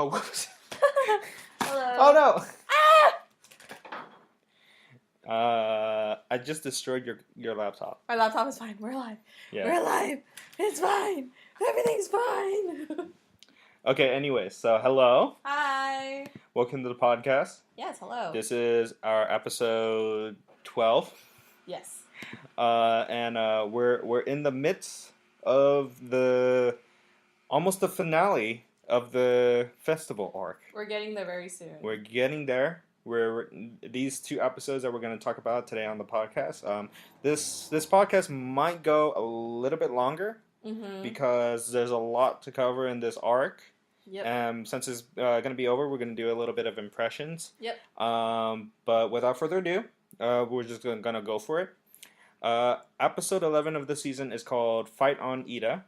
Oh, whoops. Hello. Oh no! Ah! I just destroyed your laptop. My laptop is fine. We're alive. Yeah. We're alive. It's fine. Everything's fine. Okay, anyway, so hello. Hi. Welcome to the podcast. Yes, hello. This is our episode 12. Yes. And we're in the midst of almost the finale of the festival arc. We're getting there very soon. We're getting there. These two episodes that we're going to talk about today on the podcast. This podcast might go a little bit longer because there's a lot to cover in this arc. Yep. Since it's going to be over, we're going to do a little bit of impressions. Yep. But without further ado, we're just going to go for it. Episode 11 of the season is called Fight on Iida.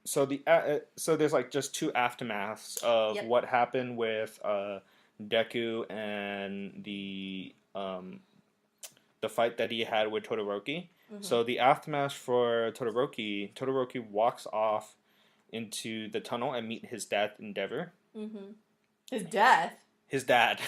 So there's like just two aftermaths of what happened with Deku and the fight that he had with Todoroki. So the aftermath for Todoroki walks off into the tunnel and meet his dad, Endeavor. His death? His dad.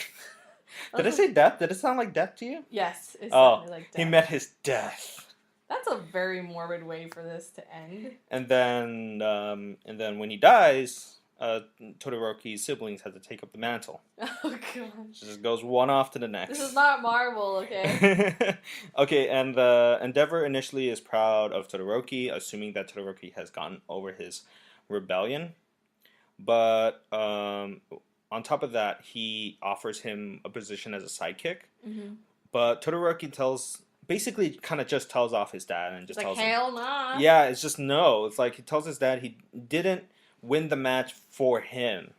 Did I say death? Did it sound like death to you? Yes, it sounded like death. He met his death. That's a very morbid way for this to end. And then when he dies, Todoroki's siblings have to take up the mantle. Oh gosh. It just goes one off to the next. This is not Marvel, okay? Okay, and Endeavor initially is proud of Todoroki, assuming that Todoroki has gotten over his rebellion. But on top of that, he offers him a position as a sidekick. But Todoroki basically kind of just tells off his dad and just tells him, hell nah. Yeah, it's just no. It's like he tells his dad he didn't win the match for him.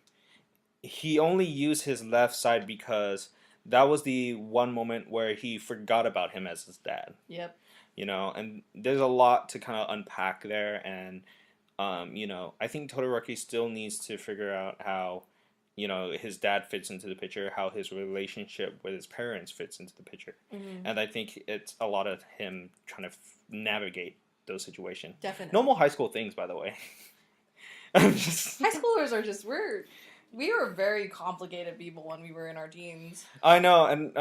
He only used his left side because that was the one moment where he forgot about him as his dad. Yep. You know, and there's a lot to kind of unpack there, and I think Todoroki still needs to figure out how, his dad fits into the picture, how his relationship with his parents fits into the picture. And I think it's a lot of him trying to navigate those situations. Definitely. Normal high school things, by the way. High schoolers are just we were very complicated people when we were in our teens. I know, and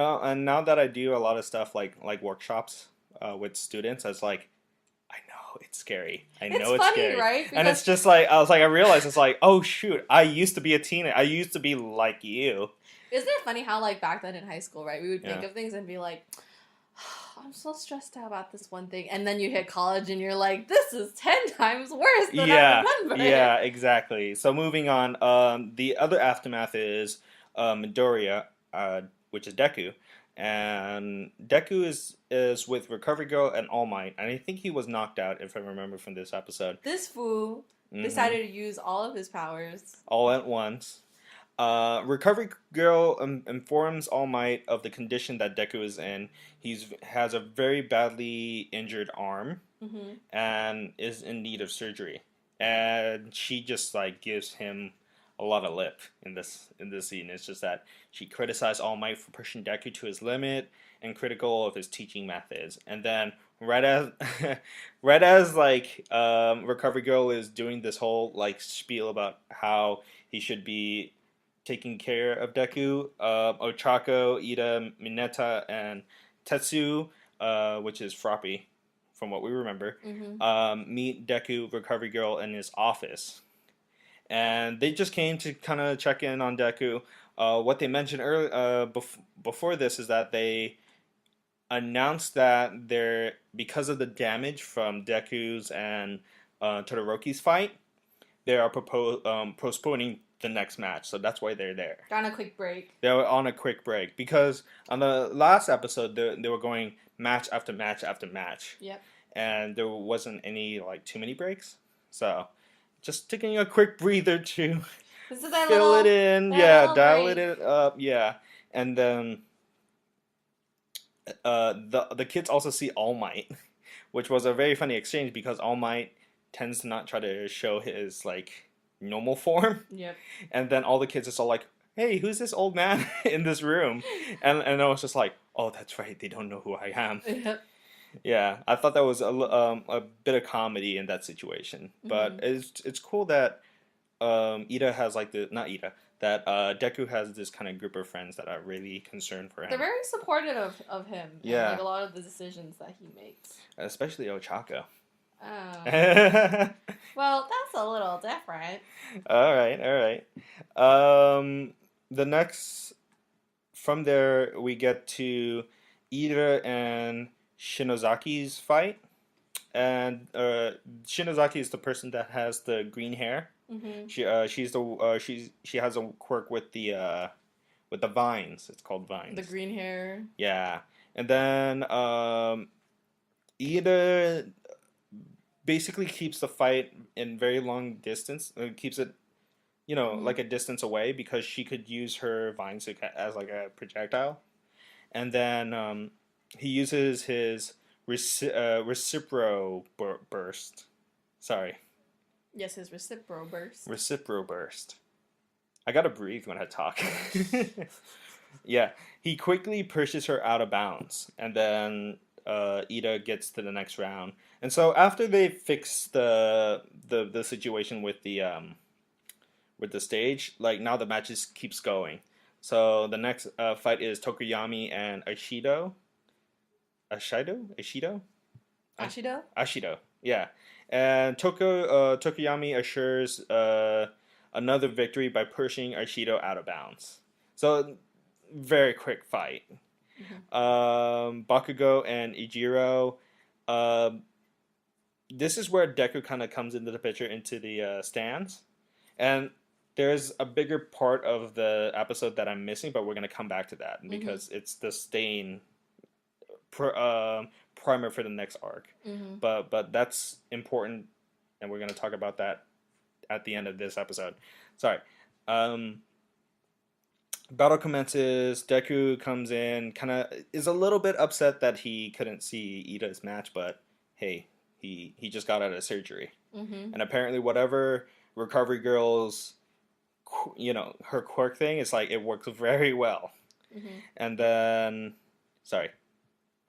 now that I do a lot of stuff like workshops with students, I was like, I know it's scary. It's funny, scary, right? Because and it's just like I realized it's like, oh shoot, I used to be a teenager. I used to be like you. Isn't it funny how back then in high school, right? We would think of things and be like, I'm so stressed out about this one thing, and then you hit college and you're like, this is 10 times worse than I remember. Yeah, exactly. So moving on, the other aftermath is Midoriya, which is Deku, and Deku is with Recovery Girl and All Might, and I think he was knocked out, if I remember from this episode. This fool decided to use all of his powers all at once. Recovery Girl informs All Might of the condition that Deku is in. He has a very badly injured arm and is in need of surgery. And she just gives him a lot of lip in this scene. It's just that she criticized All Might for pushing Deku to his limit and critical of his teaching methods. And then right as Recovery Girl is doing this whole spiel about how he should be taking care of Deku, Ochako, Iida, Mineta, and Tetsu, which is Froppy, from what we remember, meet Deku, Recovery Girl, in his office. And they just came to kind of check in on Deku. What they mentioned earlier, before this, is that they announced that because of the damage from Deku's and Todoroki's fight, they are postponing the next match, so that's why they're there. They're on a quick break. They were on a quick break because on the last episode they were going match after match after match. Yep. And there wasn't any too many breaks, just taking a quick breather to fill it in, dial it up, and then the kids also see All Might, which was a very funny exchange because All Might tends to not try to show his normal form. Yep. And then all the kids are all like, hey, who's this old man in this room? And I was just like, oh, that's right, they don't know who I am. Yep. Yeah, I thought that was a bit of comedy in that situation. But it's cool that Iida has like not Iida, that Deku has this kind of group of friends that are really concerned for him. They're very supportive of him. Yeah. And, like, a lot of the decisions that he makes. Especially Ochako. Oh. Well, that's a little different. All right. The next, from there, we get to Iida and Shinozaki's fight. And Shinozaki is the person that has the green hair. Mm-hmm. She has a quirk with the vines. It's called vines. The green hair. Yeah, and then Iida basically keeps the fight in very long distance. Keeps it, like a distance away because she could use her vines as like a projectile, and then he uses his Recipro burst. Sorry. Yes, his Recipro burst. Recipro burst. I gotta breathe when I talk. Yeah, he quickly pushes her out of bounds, and then Iida gets to the next round. And so after they fix the situation with the stage, like now the match just keeps going. So the next fight is Tokoyami and Ashido. Ashido, yeah. And Tokoyami assures another victory by pushing Ashido out of bounds. So, very quick fight. Mm-hmm. Bakugo and Eijiro. This is where Deku kind of comes into the picture, into the stands. And there's a bigger part of the episode that I'm missing, but we're going to come back to that because it's the stain primer for the next arc. Mm-hmm. But that's important, and we're going to talk about that at the end of this episode. Sorry. Battle commences. Deku comes in, kind of is a little bit upset that he couldn't see Iida's match, but hey, he just got out of surgery. Mm-hmm. And apparently whatever Recovery Girl's, her quirk thing, it's like it works very well. Mm-hmm. And then, sorry,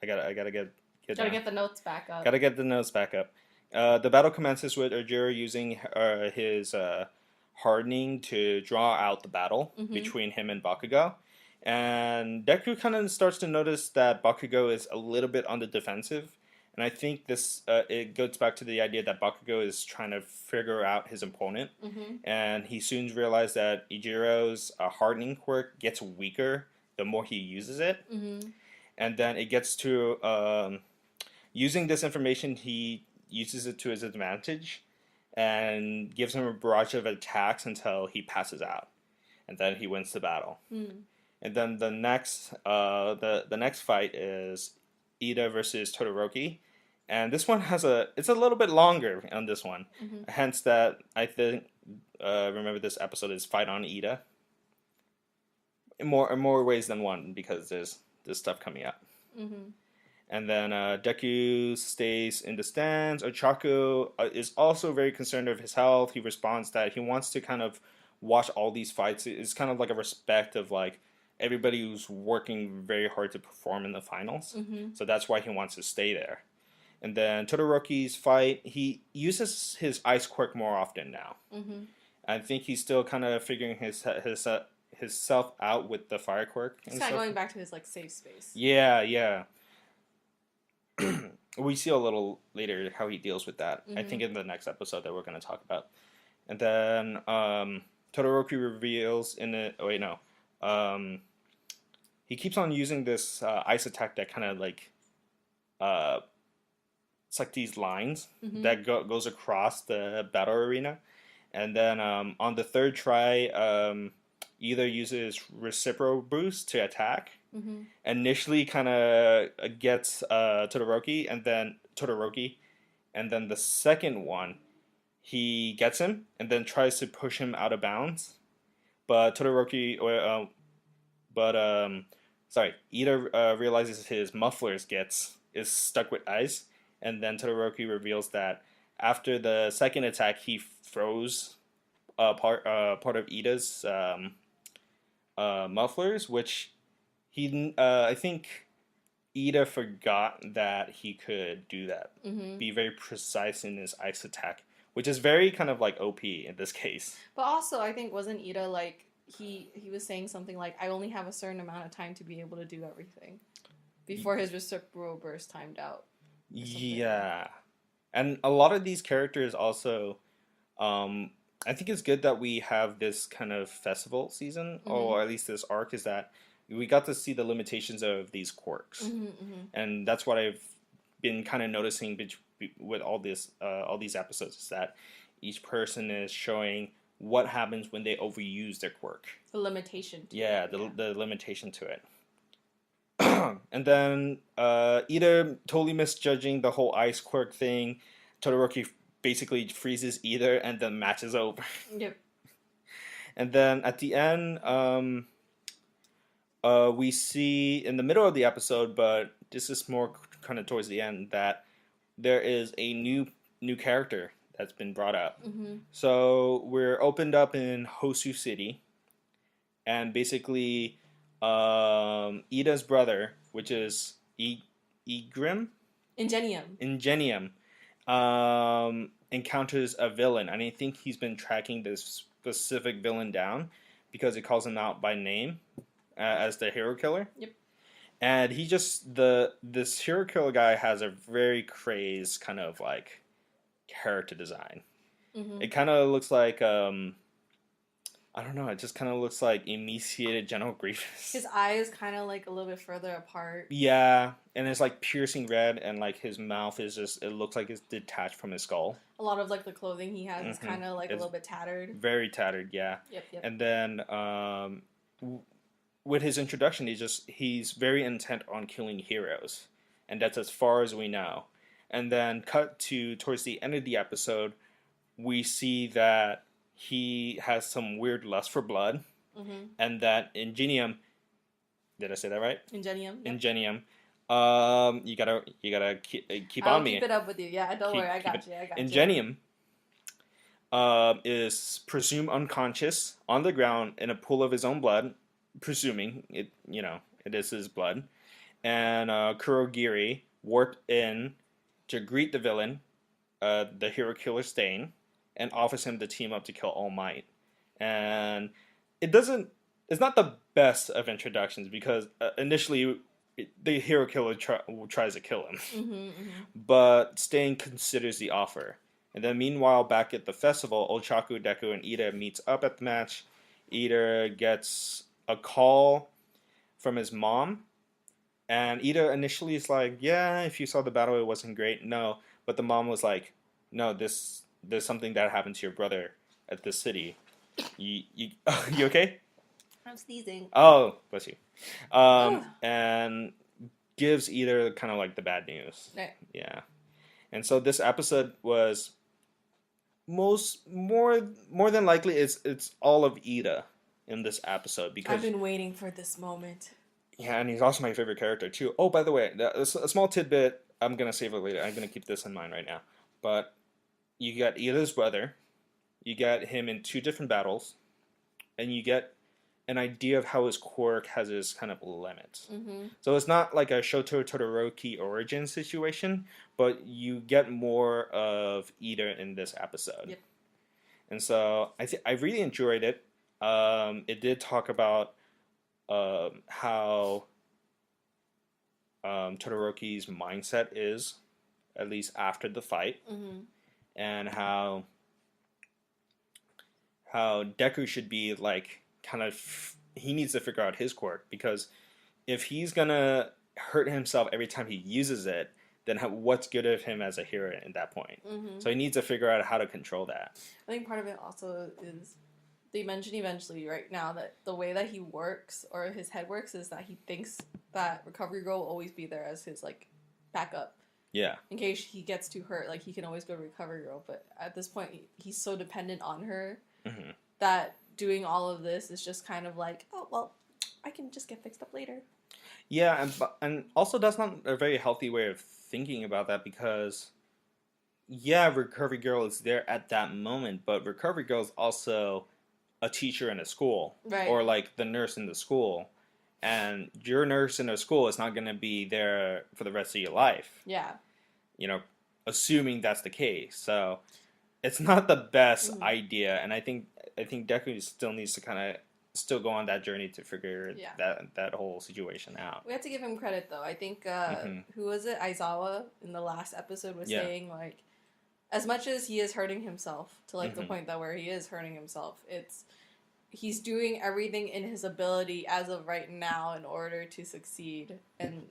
I gotta get the notes back up. Gotta get the notes back up. The battle commences with Eijiro using his hardening to draw out the battle between him and Bakugo. And Deku kind of starts to notice that Bakugo is a little bit on the defensive. And I think this it goes back to the idea that Bakugo is trying to figure out his opponent. Mm-hmm. And he soon realized that Eijiro's hardening quirk gets weaker the more he uses it. Mm-hmm. And then it gets to using this information, he uses it to his advantage and gives him a barrage of attacks until he passes out, and then he wins the battle. Mm. And then the next fight is Iida versus Todoroki, and this one it's a little bit longer on this one. Mm-hmm. Hence that I think remember this episode is Fight on Iida. In more ways than one because there's this stuff coming up. Mm-hmm. And then Deku stays in the stands. Ochako is also very concerned of his health. He responds that he wants to kind of watch all these fights. It's kind of like a respect of like everybody who's working very hard to perform in the finals. Mm-hmm. So that's why he wants to stay there. And then Todoroki's fight, he uses his ice quirk more often now. Mm-hmm. I think he's still kind of figuring his self out with the fire quirk. He's kind of going back to his like safe space. Yeah. We see a little later how he deals with that. Mm-hmm. I think in the next episode that we're going to talk about. And then Todoroki reveals he keeps on using this ice attack that kind of like it's like these lines that goes across the battle arena. And then on the third try, Iida uses Recipro boost to attack. Mm-hmm. Initially, kind of gets Todoroki, and then the second one, he gets him and then tries to push him out of bounds. But Iida realizes his muffler is stuck with ice, and then Todoroki reveals that after the second attack, he froze part of Iida's mufflers, which I think Iida forgot that he could do that. Mm-hmm. Be very precise in his ice attack which is very kind of like OP in this case. But also, I think wasn't Iida like he was saying something like, "I only have a certain amount of time to be able to do everything," before his reciprocal burst timed out. Yeah, and a lot of these characters also, I think it's good that we have this kind of festival season, or at least this arc, is that we got to see the limitations of these quirks, and that's what I've been kind of noticing with all these episodes, is that each person is showing what happens when they overuse their quirk. The limitation. The limitation to it. And then Iida totally misjudging the whole ice quirk thing. Todoroki basically freezes Iida, and the match is over. Yep. And then at the end, we see in the middle of the episode, but this is more kind of towards the end, that there is a new character that's been brought up. So we're opened up in Hosu City, and basically Iida's brother, which is Ingenium, encounters a villain, and I think he's been tracking this specific villain down because it calls him out by name as the hero killer. Yep. And he just this hero killer guy has a very crazed kind of like character design. It kind of looks like I don't know. It just kind of looks like emaciated General Grievous. His eyes kind of like a little bit further apart. Yeah, and it's like piercing red, and like his mouth is just, it looks like it's detached from his skull. A lot of like the clothing he has is kind of like a little bit tattered. Very tattered, yeah. Yep. And then with his introduction, he's very intent on killing heroes, and that's as far as we know. And then cut to towards the end of the episode, we see that he has some weird lust for blood, and that Ingenium, did I say that right? Ingenium. Yep. Ingenium. You gotta keep on me. I'll keep it up with you. Yeah, don't worry. I got you. Ingenium is presumed unconscious on the ground in a pool of his own blood, presuming it is his blood, and Kurogiri warped in to greet the villain, the hero killer Stain, and offers him to team up to kill All Might. And it's not the best of introductions, because initially the hero killer tries to kill him. But Stain considers the offer. And then meanwhile, back at the festival, Ochaku, Deku, and Iida meets up at the match. Iida gets a call from his mom, and Iida initially is like, yeah, if you saw the battle, it wasn't great. No. But the mom was like, no, there's something that happened to your brother at this city. You okay? I'm sneezing. Oh, bless you. And gives Iida kind of like the bad news. Right. Yeah. And so this episode was more than likely it's all of Iida in this episode, because I've been waiting for this moment. Yeah, and he's also my favorite character too. Oh, by the way, a small tidbit. I'm gonna save it later. I'm gonna keep this in mind right now. But you got Iida's brother, you got him in 2 different battles, and you get an idea of how his quirk has his kind of limits. So it's not like a Shoto Todoroki origin situation, but you get more of Iida in this episode. Yep. And so I really enjoyed it. It did talk about how Todoroki's mindset is, at least after the fight, and how Deku should be like he needs to figure out his quirk, because if he's gonna hurt himself every time he uses it, then what's good of him as a hero at that point? So he needs to figure out how to control that. I think part of it also is they mention eventually right now that the way that he works, or his head works, is that he thinks that Recovery Girl will always be there as his like backup. Yeah. In case he gets too hurt, like he can always go to Recovery Girl. But at this point, he's so dependent on her that doing all of this is just kind of like, oh well, I can just get fixed up later. Yeah, and also that's not a very healthy way of thinking about that, because yeah, Recovery Girl is there at that moment, but Recovery Girl is also a teacher in a school, right? Or like the nurse in the school, and your nurse in a school is not going to be there for the rest of your life. Yeah. Assuming that's the case. So it's not the best idea, and I think Deku still needs to kind of still go on that journey to figure that whole situation out. We have to give him credit though. I think who was it? Aizawa in the last episode was saying like, as much as he is hurting himself to like the point that where he is hurting himself, he's doing everything in his ability as of right now in order to succeed, and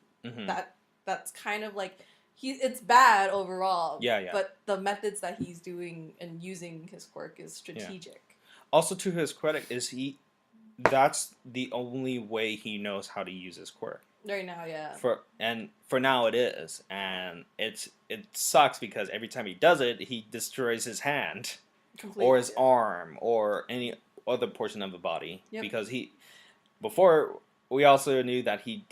that's kind of like it's bad overall. But the methods that he's doing and using his quirk is strategic. Also, to his credit, that's the only way he knows how to use his quirk. Right now, For now it is, and it sucks because every time he does it, he destroys his hand, completely, or his arm, or any other portion of the body. Because before we also knew that he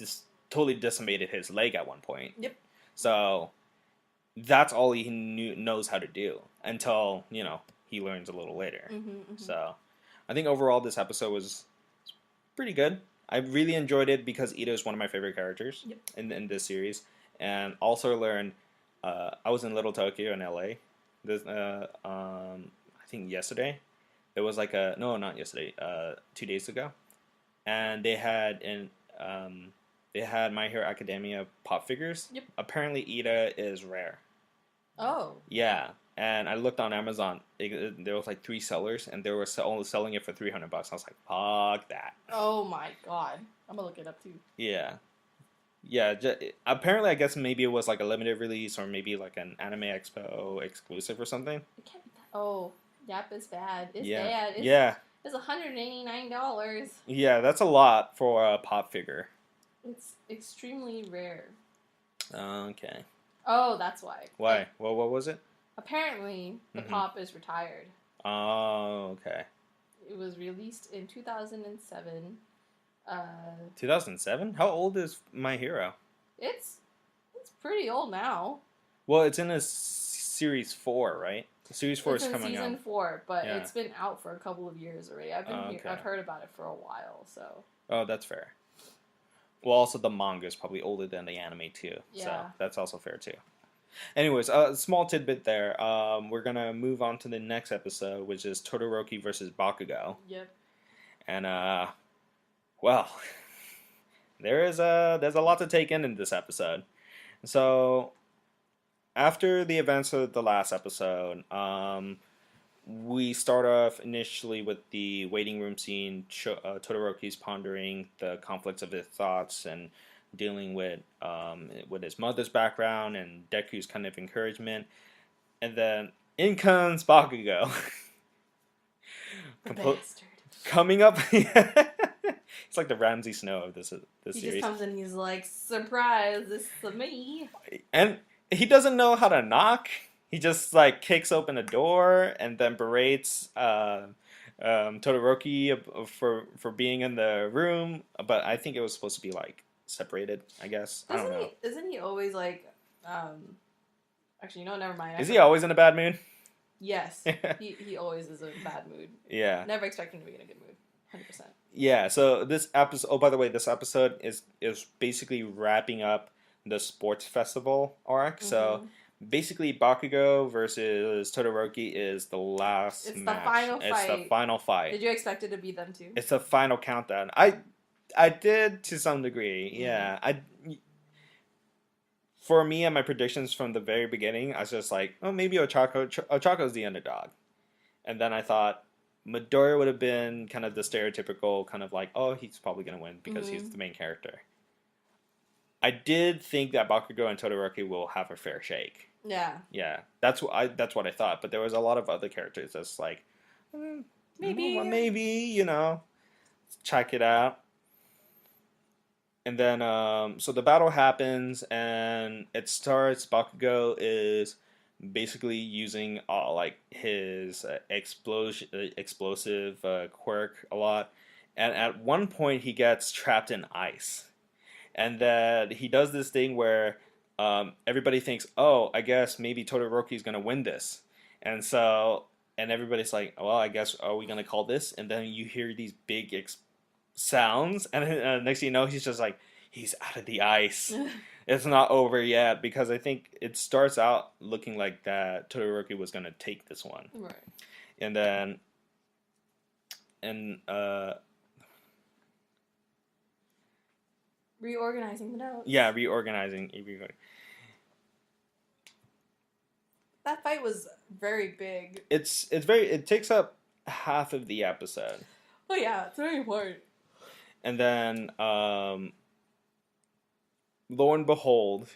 totally decimated his leg at one point. So that's all he knows how to do until he learns a little later. So I think overall this episode was pretty good. I really enjoyed it because Iida is one of my favorite characters in this series, and also learned. I was in Little Tokyo in LA. I think yesterday. It was like not yesterday. 2 days ago, and they had My Hero Academia pop figures. Apparently, Iida is rare. Oh. Yeah. And I looked on Amazon. There was like 3 sellers, and they were only selling it for $300. I was like, "Fuck that!" Oh my god! I'm gonna look it up too. Yeah. Apparently, I guess maybe it was like a limited release, or maybe like an Anime Expo exclusive or something. It can't be that. Oh, yep, it's bad. It's bad. It's $189. Yeah, that's a lot for a pop figure. It's extremely rare. Okay. Oh, that's why. Why? Well, what was it? Apparently, the pop is retired. Oh, okay. It was released in 2007. 2007? How old is My Hero? It's pretty old now. Well, it's in a series 4, right? Series 4 is coming out. Season 4, but it's been out for a couple of years already. I've heard about it for a while, so. Oh, that's fair. Well, also the manga is probably older than the anime too, so that's also fair too. Anyways, a small tidbit there. We're gonna move on to the next episode, which is Todoroki versus Bakugo. Yep. And well, there's a lot to take in this episode. So, after the events of the last episode, we start off initially with the waiting room scene. Todoroki's pondering the conflicts of his thoughts and dealing with his mother's background and Deku's kind of encouragement, and then in comes Bakugo. Coming up, it's like the Ramsay Snow of this series. He just comes in, he's like, "Surprise, this is me," and he doesn't know how to knock. He just like kicks open a door and then berates Todoroki for being in the room, but I think it was supposed to be like separated, I guess. I don't know. Isn't he always like, actually, no, never mind. Is he always in a bad mood? Yes. he always is in a bad mood. Yeah. Never expect him to be in a good mood. 100%. Yeah, so this episode, oh, by the way, this episode is basically wrapping up the sports festival arc. So basically, Bakugo versus Todoroki is the last match. The final fight. It's the final fight. Did you expect it to be them too? It's the final countdown. I did to some degree. Yeah. For me and my predictions from the very beginning, I was just like, oh, maybe Ochako's the underdog. And then I thought Midoriya would have been kind of the stereotypical kind of like, oh, he's probably going to win because he's the main character. I did think that Bakugo and Todoroki will have a fair shake. Yeah. Yeah. That's what I thought. But there was a lot of other characters that's like, maybe, check it out. And then, so the battle happens, and it starts. Bakugo is basically using like his explosive quirk a lot, and at one point he gets trapped in ice, and then he does this thing where everybody thinks, oh, I guess maybe Todoroki's gonna win this, and everybody's like, well, I guess are we gonna call this? And then you hear these big sounds, and next thing you know, he's just like, he's out of the ice. it's not over yet because I think it starts out looking like that Todoroki was gonna take this one, Right. and then and Reorganizing the notes. yeah, reorganizing. That fight was very big. It takes up half of the episode. Oh yeah, it's very important. And then lo and behold,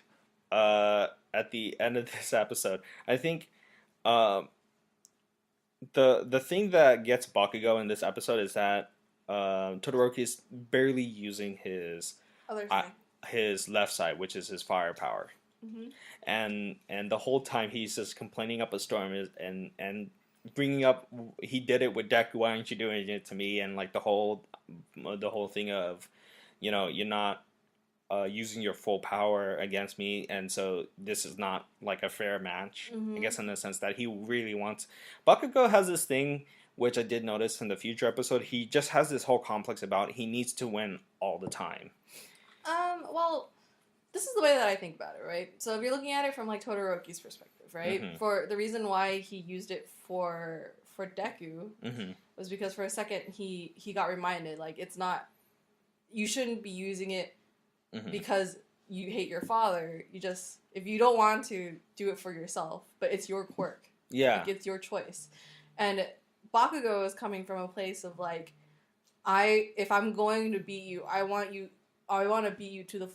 at the end of this episode, I think the thing that gets Bakugo in this episode is that Todoroki is barely using his left side, which is his firepower. Mm-hmm. And the whole time he's just complaining up a storm and bringing up he did it with Deku. Why aren't you doing it to me? And like the whole thing of, you're not using your full power against me, and so this is not like a fair match. Mm-hmm. I guess in the sense that he really wants. Bakugo has this thing which I did notice in the future episode. He just has this whole complex about he needs to win all the time. Well, this is the way that I think about it, right? So if you're looking at it from like Todoroki's perspective, right? Mm-hmm. For the reason why he used it for Deku mm-hmm. was because for a second he got reminded, like, it's not, you shouldn't be using it mm-hmm. because you hate your father. You just, if you don't want to, do it for yourself, but it's your quirk. Yeah. Like, it's your choice. And Bakugo is coming from a place of like, if I'm going to beat you, I want to beat you to the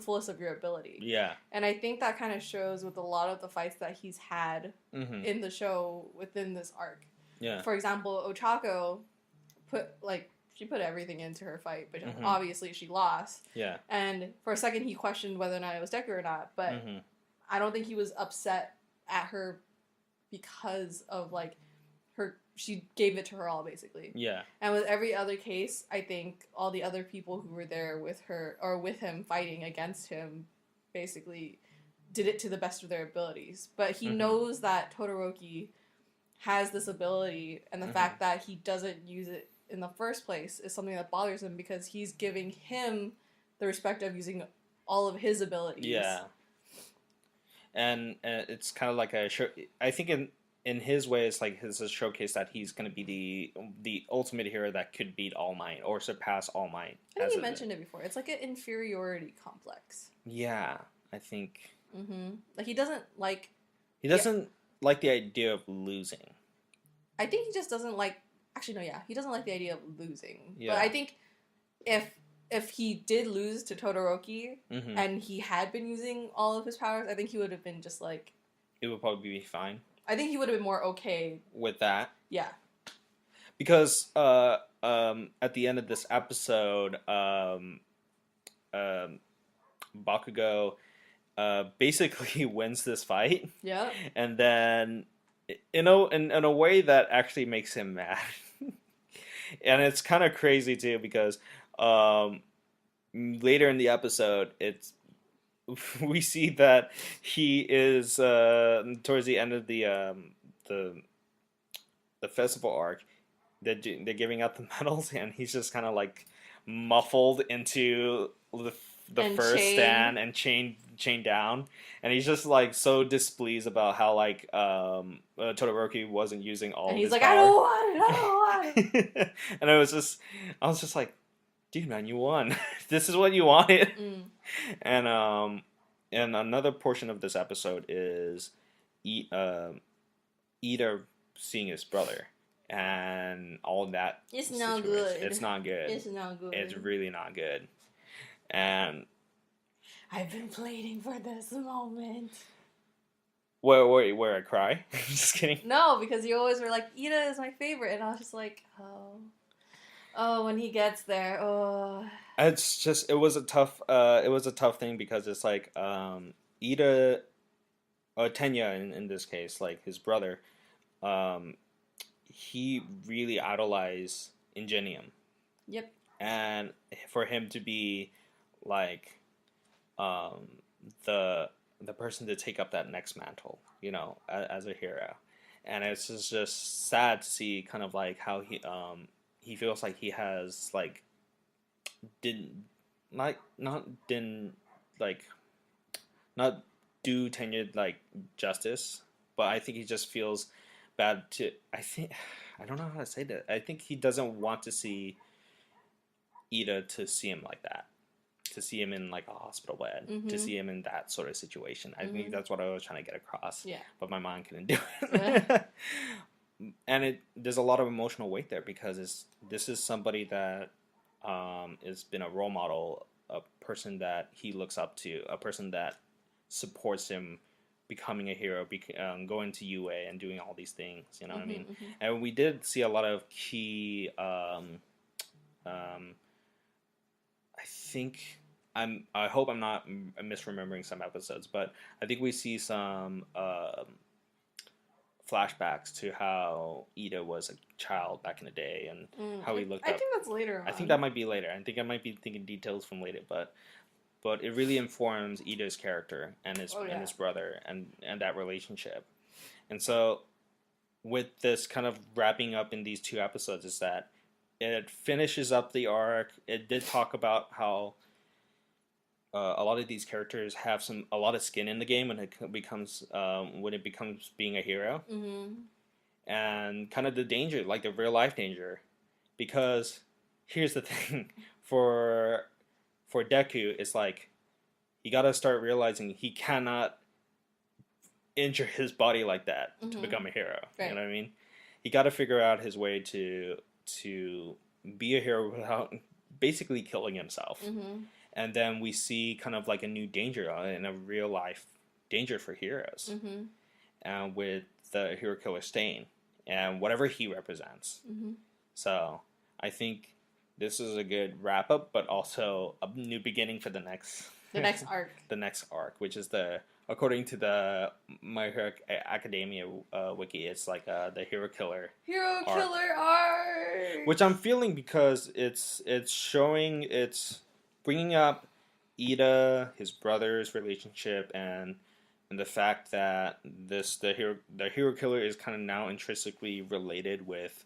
fullest of your ability. Yeah. And I think that kind of shows with a lot of the fights that he's had mm-hmm. in the show within this arc. Yeah. For example, Ochako she put everything into her fight, but mm-hmm. obviously she lost. Yeah. And for a second he questioned whether or not it was Deku or not, but mm-hmm. I don't think he was upset at her because of like she gave it to her all, basically. Yeah. And with every other case, I think all the other people who were there with her, or with him fighting against him, basically did it to the best of their abilities. But he mm-hmm. knows that Todoroki has this ability, and the mm-hmm. fact that he doesn't use it in the first place is something that bothers him, because he's giving him the respect of using all of his abilities. Yeah. And it's kind of like a show. I think in his way, it's like his showcase that he's going to be the ultimate hero that could beat All Might or surpass All Might. I think you mentioned it before. It's like an inferiority complex. Yeah, I think. Mm-hmm. Like he doesn't like the idea of losing. I think he just doesn't like. Actually, no. Yeah, he doesn't like the idea of losing. Yeah. But I think if he did lose to Todoroki mm-hmm. and he had been using all of his powers, I think he would have been just like. It would probably be fine. I think he would have been more okay with that. Yeah. Because at the end of this episode, Bakugo basically wins this fight. Yeah. And then in a way that actually makes him mad. And it's kind of crazy too, because later in the episode we see that he is towards the end of the festival arc. They're giving out the medals, and he's just kind of like muffled into the first stand and chained down, and he's just like so displeased about how like Todoroki wasn't using all. And he's like, power. I don't want it. And I was just like, dude, man, you won. This is what you wanted. Mm. And another portion of this episode is Iida seeing his brother and all that. It's not good. It's not good. It's not good. It's really not good. And I've been waiting for this moment. Where I cry? Just kidding. No, because you always were like, Iida is my favorite, and I was just like, oh, when he gets there, oh. It's just it was a tough thing, because it's like Iida, or Tenya in this case, like his brother, he really idolized Ingenium. Yep. And for him to be like the person to take up that next mantle, as a hero, and it's just sad to see kind of like how he feels like he has like not do tenured like justice, but I think he just feels bad to. I don't know how to say that. I think he doesn't want to see Iida to see him like that, to see him in like a hospital bed, to see him in that sort of situation. I think that's what I was trying to get across. Yeah. But my mind couldn't do it. And there's a lot of emotional weight there because this is somebody that has been a role model, a person that he looks up to, a person that supports him becoming a hero, going to UA and doing all these things. You know what I mean? And we did see a lot of key. I think I hope I'm not misremembering some episodes, but I think we see some flashbacks to how Iida was a child back in the day and how he looked up. I think that's later on. I think that might be later. I think I might be thinking details from later, but it really informs Iida's character and his brother and that relationship. And so with this kind of wrapping up in these 2 episodes is that it finishes up the arc. It did talk about how a lot of these characters have a lot of skin in the game when it becomes being a hero, and kind of the danger, like the real life danger, because here's the thing, for Deku, it's like he got to start realizing he cannot injure his body like that to become a hero. Right. You know what I mean? He got to figure out his way to be a hero without basically killing himself. And then we see kind of like a new danger in a real life danger for heroes, with the hero killer Stain and whatever he represents. So I think this is a good wrap up, but also a new beginning for the next arc. The next arc, which is according to the My Hero Academia wiki, it's like the hero killer arc, which I'm feeling because it's bringing up Iida, his brother's relationship, and the fact that the hero killer is kind of now intrinsically related with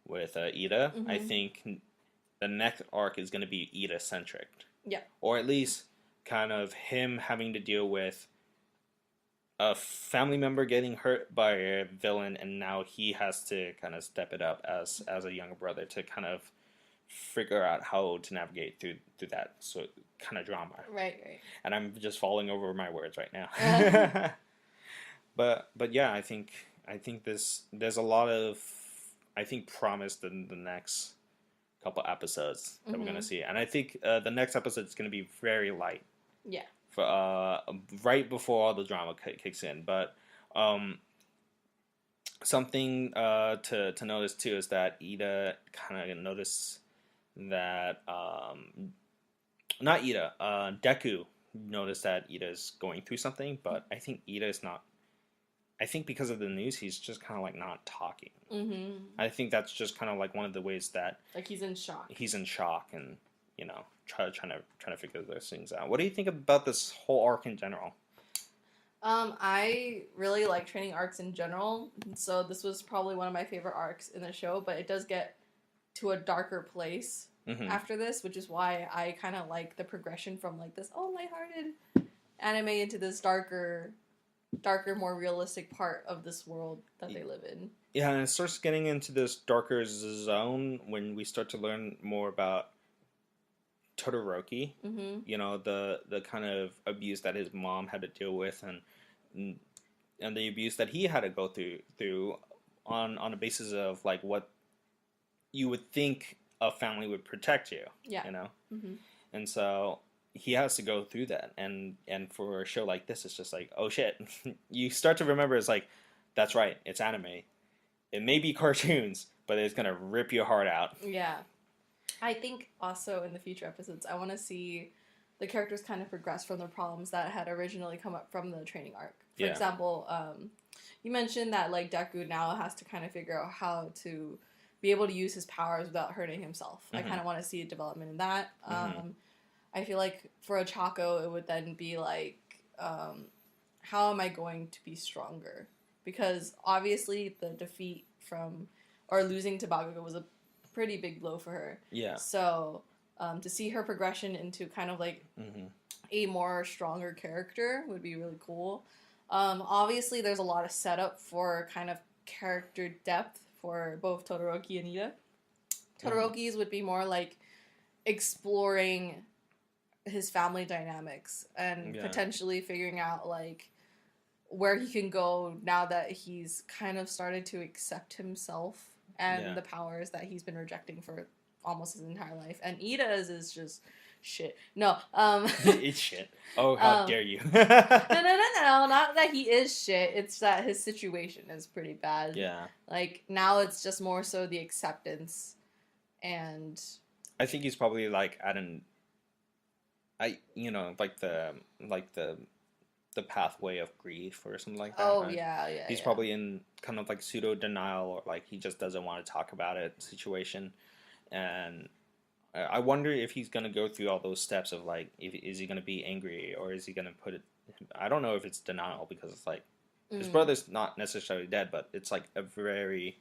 Iida. I think the next arc is going to be Iida centric. Yeah. Or at least kind of him having to deal with a family member getting hurt by a villain, and now he has to kind of step it up as a younger brother to kind of figure out how to navigate through that sort kind of drama. Right. And I'm just falling over my words right now. But yeah, I think there's a lot of promise in the next couple episodes that we're gonna see, and I think the next episode is gonna be very light. Yeah. For right before all the drama kicks in, but something to notice too is that Iida kind of noticed that not Iida, Deku noticed that Iida's going through something, but I think Iida is not. I think because of the news, he's just kind of like not talking. I think that's just kind of like one of the ways that like he's in shock. He's in shock, and trying to figure those things out. What do you think about this whole arc in general? I really like training arcs in general, so this was probably one of my favorite arcs in the show, but it does get to a darker place after this, which is why I kind of like the progression from like this lighthearted anime into this darker, more realistic part of this world that they live in. Yeah, and it starts getting into this darker zone when we start to learn more about Todoroki. The kind of abuse that his mom had to deal with, and the abuse that he had to go through on the basis of like what you would think a family would protect you. Yeah. And so he has to go through that, and for a show like this, it's just like, oh shit. You start to remember, it's like, that's right, it's anime. It may be cartoons, but it's gonna rip your heart out. Yeah. I think also in the future episodes, I want to see the characters kind of progress from the problems that had originally come up from the training arc. For example, you mentioned that like Deku now has to kind of figure out how to be able to use his powers without hurting himself. I kind of want to see a development in that. I feel like for a Chaco, it would then be like, how am I going to be stronger? Because obviously the defeat or losing to Bakugo was a pretty big blow for her. Yeah. So to see her progression into kind of like a more stronger character would be really cool. Obviously, there's a lot of setup for kind of character depth for both Todoroki and Iida. Todoroki's would be more like exploring his family dynamics and potentially figuring out like where he can go now that he's kind of started to accept himself and the powers that he's been rejecting for almost his entire life. And Iida's is just shit. No, it's shit. Oh, how dare you? no, not that he is shit. It's that his situation is pretty bad. Yeah. Like, now it's just more so the acceptance, and I think he's probably, like, at an... like the pathway of grief or something like that. Oh, yeah. He's probably in kind of, like, pseudo-denial, or, like, he just doesn't want to talk about it situation. And I wonder if he's going to go through all those steps of, like, is he going to be angry, or is he going to put it... I don't know if it's denial, because it's, like, his brother's not necessarily dead, but it's, like, a very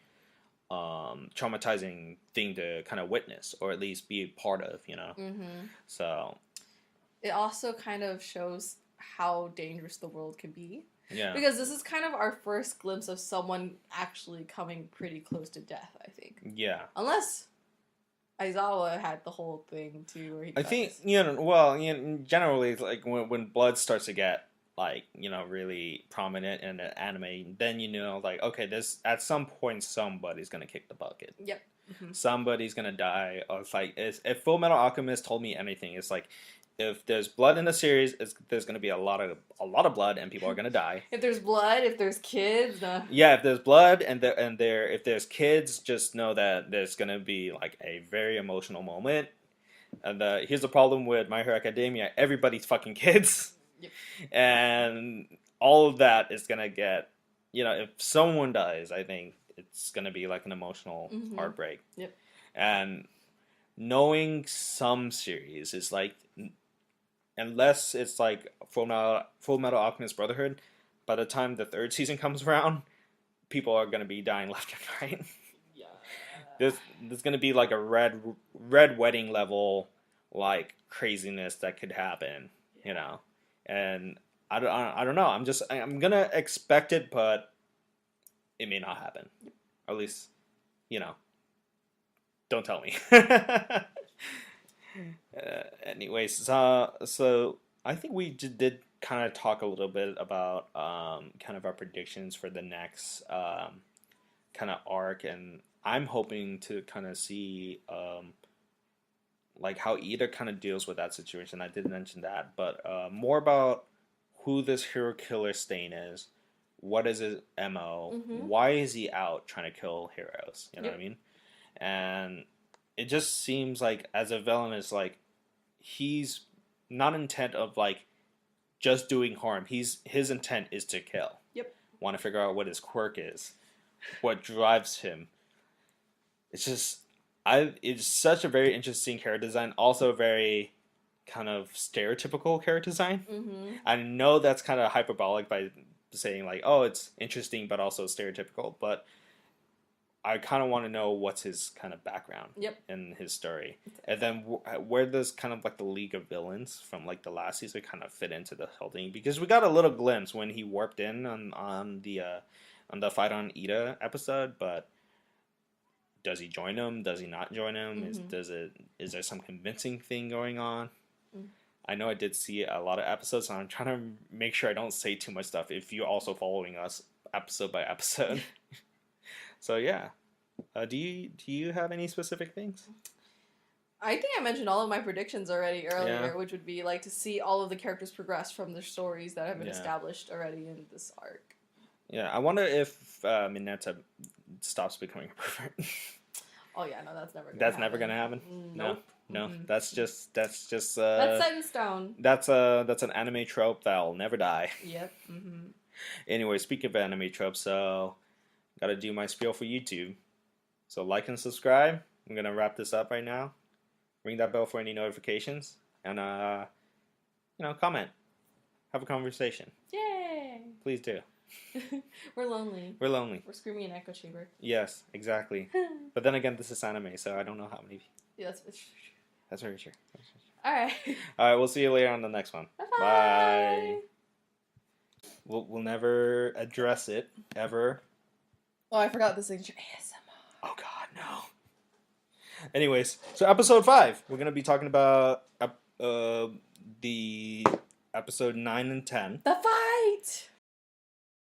traumatizing thing to kind of witness, or at least be a part of, So... It also kind of shows how dangerous the world can be. Yeah. Because this is kind of our first glimpse of someone actually coming pretty close to death, I think. Yeah. Unless Aizawa had the whole thing too, where he dies. I think, generally, it's like when blood starts to get, like, really prominent in an anime, then like, okay, this at some point somebody's gonna kick the bucket. Yep. Mm-hmm. Somebody's gonna die. Or it's like, if Full Metal Alchemist told me anything, it's like, if there's blood in the series, there's gonna be a lot of blood, and people are gonna die. If there's blood, if there's kids, yeah, if there's blood if there's kids, just know that there's gonna be like a very emotional moment. And here's the problem with My Hero Academia: everybody's fucking kids, yep. And all of that is gonna get, if someone dies, I think it's gonna be like an emotional heartbreak. Yep. And knowing some series is like, unless it's like Full Metal Alchemist Brotherhood, by the time the third season comes around, people are gonna be dying left and right. Yeah. There's gonna be like a red wedding level, like, craziness that could happen, and I don't know. I'm gonna expect it, but it may not happen. Or at least, don't tell me. Anyways, so I think we did kind of talk a little bit about kind of our predictions for the next kind of arc, and I'm hoping to kind of see like how Iida kind of deals with that situation. I did mention that, but more about who this hero killer Stain is. What is his MO? Why is he out trying to kill heroes? You know what I mean? And it just seems like, as a villain, it's like he's not intent of like just doing harm. His intent is to kill. Yep. Want to figure out what his quirk is, what drives him. It's just it's such a very interesting character design. Also very kind of stereotypical character design. I know that's kind of hyperbolic by saying like, oh, it's interesting but also stereotypical, but I kind of want to know what's his kind of background in his story. And then where does kind of like the League of Villains from like the last season kind of fit into the whole thing? Because we got a little glimpse when he warped in on the fight on Iida episode, but does he join him? Does he not join him? Is there some convincing thing going on? I know I did see a lot of episodes, and I'm trying to make sure I don't say too much stuff if you're also following us episode by episode. So yeah, do you have any specific things? I think I mentioned all of my predictions already earlier, which would be like to see all of the characters progress from their stories that have been established already in this arc. Yeah, I wonder if Mineta stops becoming a pervert. Oh yeah, no, that's never gonna happen. Nope. No, that's just that's set in stone. That's an anime trope that'll never die. Yep. Anyway, speaking of anime tropes, so gotta do my spiel for YouTube. So like and subscribe. I'm gonna wrap this up right now. Ring that bell for any notifications, and comment, have a conversation. Yay! Please do. We're lonely. We're screaming in echo chamber. Yes, exactly. But then again, this is anime, so I don't know how many. Yeah, that's very true. All right. All right, we'll see you later on the next one. Bye-bye. Bye. We'll never address it ever. Oh, I forgot the signature ASMR. Oh God, no. Anyways, so episode 5, we're gonna be talking about the episode 9 and 10. The fight.